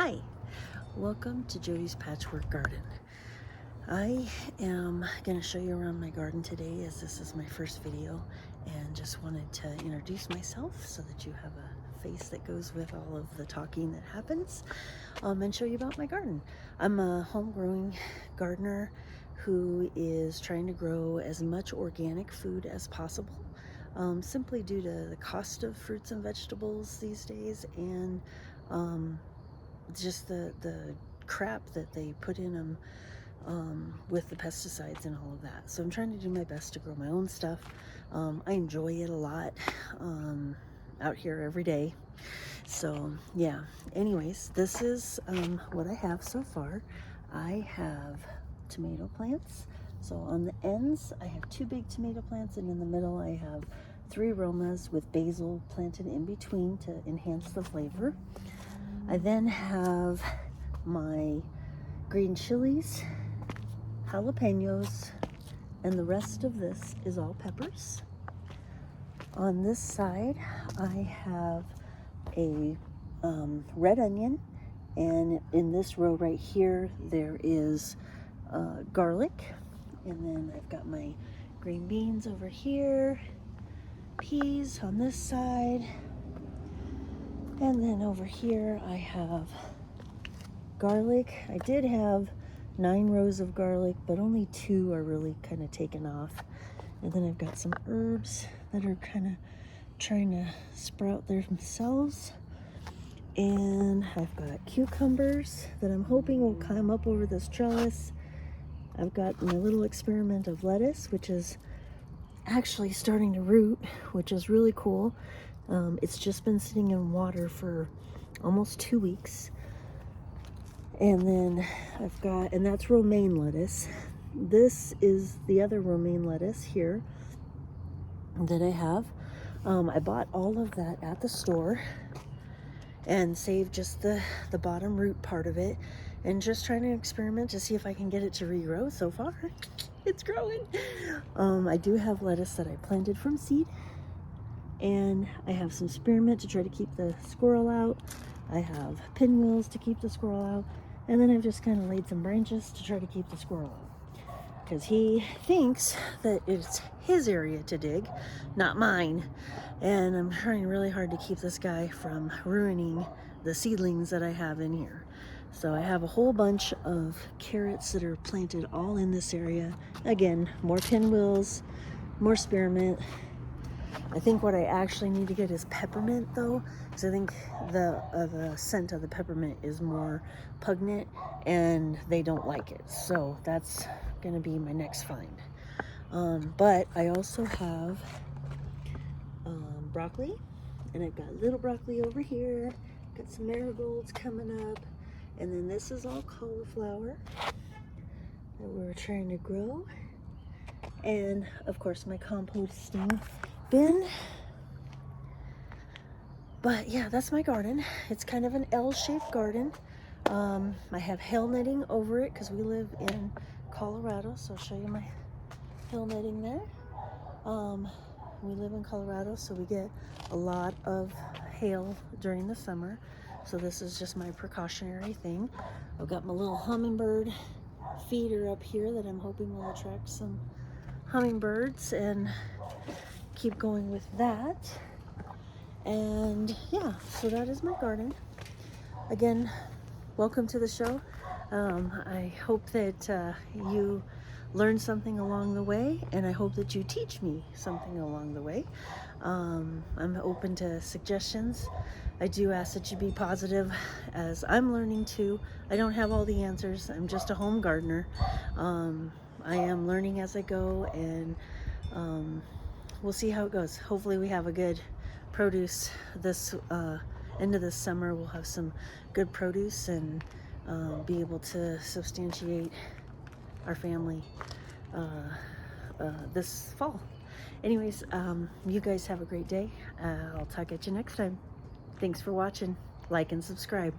Hi, welcome to Jodie's Patchwork Garden. I am going to show you around my garden today as this is my first video, and just wanted to introduce myself so that you have a face that goes with all of the talking that happens, and show you about my garden. I'm a home growing gardener who is trying to grow as much organic food as possible, simply due to the cost of fruits and vegetables these days, and just the crap that they put in them with the pesticides and all of that. So I'm trying to do my best to grow my own stuff. I enjoy it a lot, out here every day. So yeah, anyways, this is what I have so far. I have tomato plants. So on the ends I have 2 big tomato plants, and in the middle I have 3 aromas with basil planted in between to enhance the flavor. I then have my green chilies, jalapenos, and the rest of this is all peppers. On this side, I have a red onion, and in this row right here, there is garlic. And then I've got my green beans over here, peas on this side, and then over here I have garlic. I did have 9 rows of garlic, but only 2 are really kind of taken off. And then I've got some herbs that are kind of trying to sprout themselves. And I've got cucumbers that I'm hoping will climb up over this trellis. I've got my little experiment of lettuce, which is actually starting to root, which is really cool. It's just been sitting in water for almost 2 weeks. And then I've got, and that's romaine lettuce. This is the other romaine lettuce here that I have. I bought all of that at the store and saved just the bottom root part of it, and just trying to experiment to see if I can get it to regrow. So far, it's growing. I do have lettuce that I planted from seed, and I have some spearmint to try to keep the squirrel out. I have pinwheels to keep the squirrel out. And then I've just kind of laid some branches to try to keep the squirrel out, because he thinks that it's his area to dig, not mine. And I'm trying really hard to keep this guy from ruining the seedlings that I have in here. So I have a whole bunch of carrots that are planted all in this area. Again, more pinwheels, more spearmint. I think what I actually need to get is peppermint, though, because I think the scent of the peppermint is more pungent and they don't like it. So that's going to be my next find. But I also have broccoli, and I've got little broccoli over here. Got some marigolds coming up, and then this is all cauliflower that we're trying to grow. And of course my composting bin. But yeah, that's my garden. It's kind of an L-shaped garden. I have hail netting over it because we live in Colorado, so I'll show you my hail netting there. We live in Colorado, so we get a lot of hail during the summer, so this is just my precautionary thing. I've got my little hummingbird feeder up here that I'm hoping will attract some hummingbirds and keep going with that. And yeah, so that is my garden. Again, welcome to the show. I hope that you learn something along the way, and I hope that you teach me something along the way. I'm open to suggestions. I do ask that you be positive, as I'm learning too. I don't have all the answers. I'm just a home gardener. I am learning as I go, and we'll see how it goes. Hopefully we have a good produce this end of this summer. We'll have some good produce and be able to substantiate our family this fall. Anyways, you guys have a great day. I'll talk at you next time. Thanks for watching. Like and subscribe.